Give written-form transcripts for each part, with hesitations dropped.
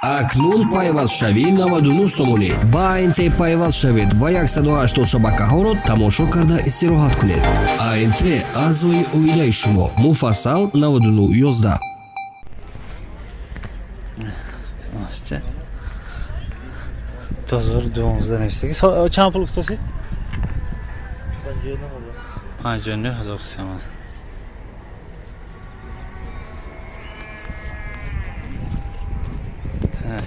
Акнун пайвазшавӣ 99 сомонӣ. Ба АНТ пайваст шавед ва 180 шабакаҳоро тамошо карда истироҳат кунед. АНТ аъзои оилаи шумо. Муфассал 9911. Nasılca? 2012'da nefisteki. Çan pul kutusu? Ha, cönlü hazır kutusu ama. Tak.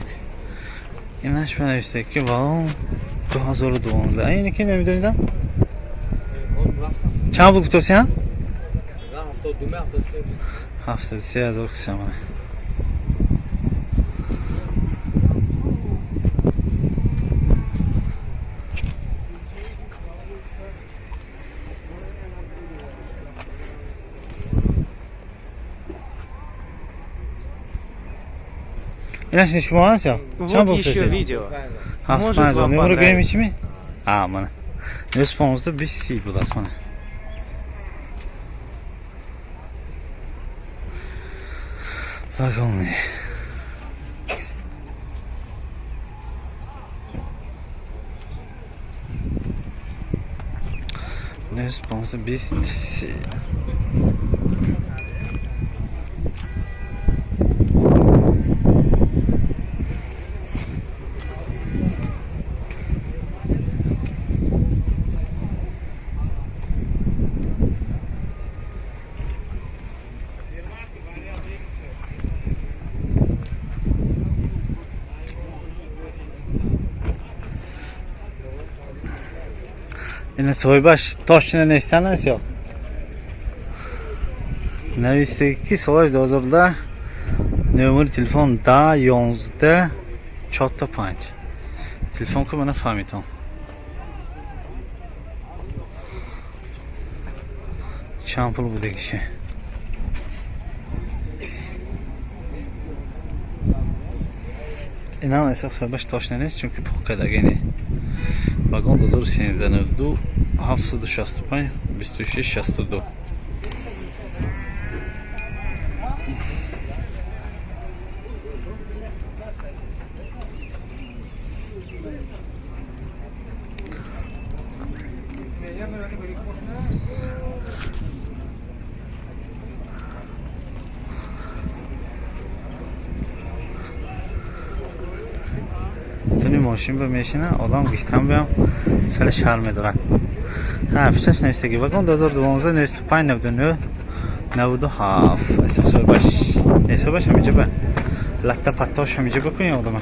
İnaş ben nefisteki. Vallahi 2012'da. Aynı kim ne müdüründen? Çan pul kutusu ya? Hafta 3 hazır kutusu ama. Иначе шумо ҳастё? Чанд Вот еще видео. Может вам номер понравится. гоем чими? Мана. 915 будас мана. Вагонный. Ne sponsor business. Yine soybaş toshchini nechtanasi yo'q. Navistagi Solaj dozorda nomer telefon da 11 4 5. Telefon ku mana fahmitam. Champul budagi şey. İnan esa soybaş toshchini çünkü pokadagini. Вагон 2012 765 2662. Tuni moshin ba meshina odam gishtam biam sal sharm dora. Ha, pichas nestagi vagon 2012 95 99 97 asoso bash. Eso bash hamicha ba. Latta pattosh hamicha ba kun odama.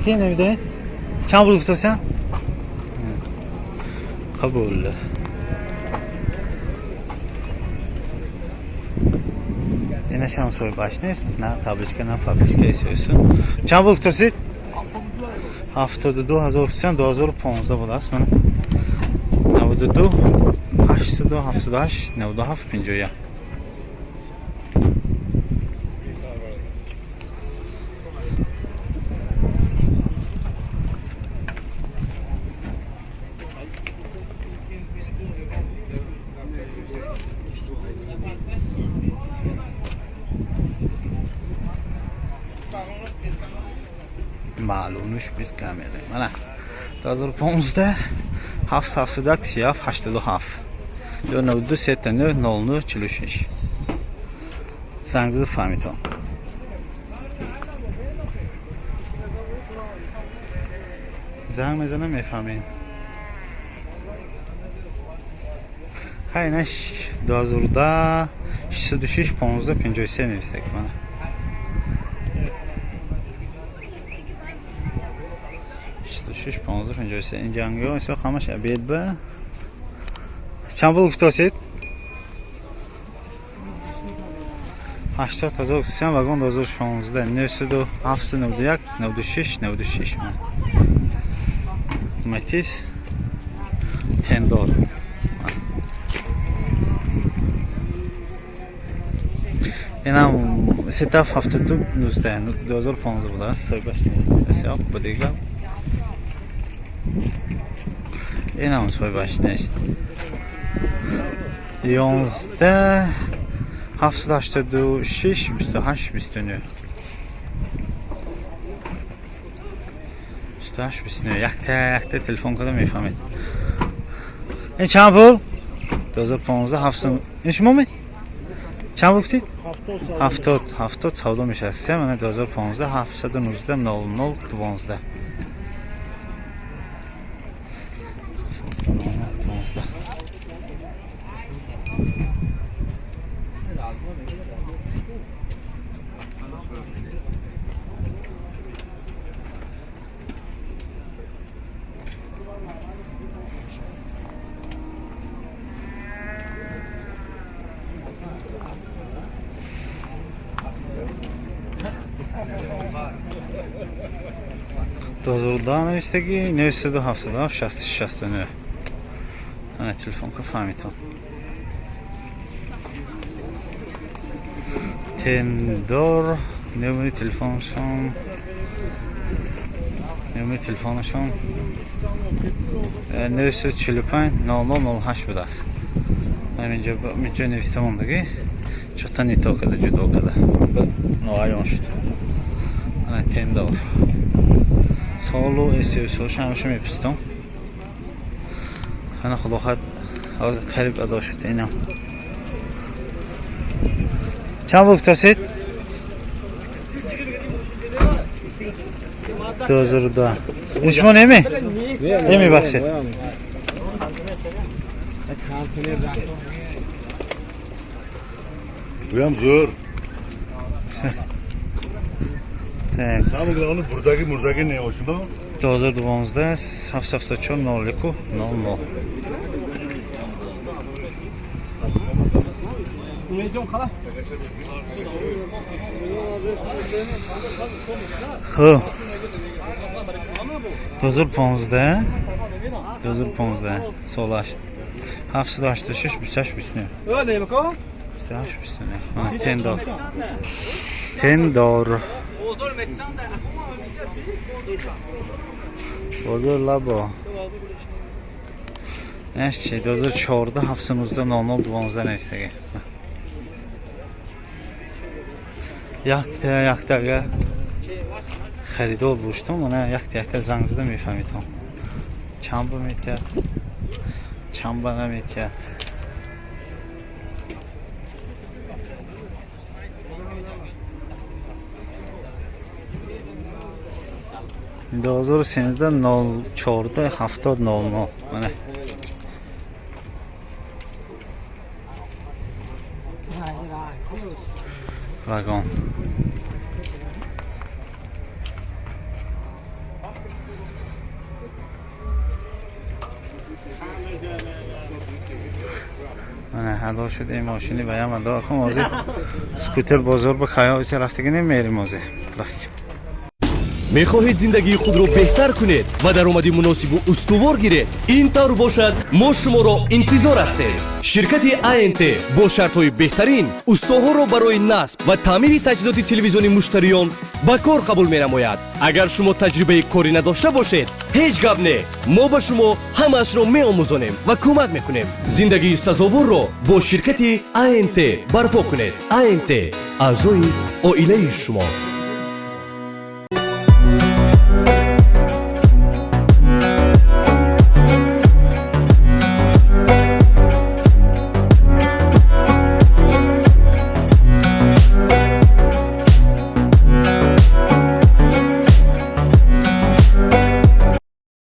Ki ne bidane? Cham bul guftosan? Qabul. Yine şans soy başlayız. Ne tablişka ne fabrika istiyorsun? Çabuk tosit. Haftada 2000 2015 bulas mana. 92 878 97 50. Ma'lummuş biz kamera. Mana 2015'da 770 siyaf 87. 92 79 00 46. Sanzı fahmitam. زنگ میزنم میفهمین. هاینش 2010 606 15 53 نوشته کنه. شش 15 53 این جنگی ها اصلا خمش عبید به چند بول گفتاسید؟ 80,000 اکسیسیان واگن 2015 92 791 96 96 من متیس تندار این هم ستاف 72 19 2015 بود است سای باش نیست اصلا بودیگه این هم سوی باش نیست 11 786 28 29 28 29 یک تلفن کنه میفهمید. این چند پول؟ 2015 700 این شما می؟ چند بکسید؟ 70 سودا میشه 3 من 2015 719 00 12 2010 نوشتگی 977 66 انا تلفون که فهمیتون تندور نمونه تلفنشون 945 0008 بوده است. اینجا نوشته موندگی چطور نیتا کده جدا کده نوعیان شد. انا تندور سالو استیوسوش همشه میپستم. انا خدا خد از قریب ادا شد اینا. چند وقت هستید؟ 2010 این شما نمی؟ نمی بخشید Uyam zor. tak. Samı granı buradaki ne hoşuna? 2012 774 01 00 خب 2015 سالش 786 28 29 28 29 تندار بازار لبا نش چی 2014 719 00 12 نیستگه یک تا خریدار بوشتم و نه یک تا زنگ زده میفهمیدم چند با میتید چند با نمیتید دوزار 13 014 70 00 منه واگن من هدا شد این ماشینی بیام ادا کنم آزی سکوتر بازار با خیاویسی رفتگی نمیریم آزی رفتیم. мехоҳед зиндагии худро беҳтар кунед ва даромади муносибу устувор гиред? ин тавр бошад мо шуморо интизор ҳастем. ширкати ANT бо шартҳои беҳтарин устуҳоро барои насб ва таъмири таҷҳизоти телевизиони муштариён ба кор қабул менамояд. агар шумо таҷрибаи корӣ надошта бошед, ҳеҷ гап не, мо ба шумо ҳамаашро меомӯзонем ва кӯмак мекунем. зиндагии сазоворро бо ширкати ANT барпо кунед. ANT аъзои оилаи шумо.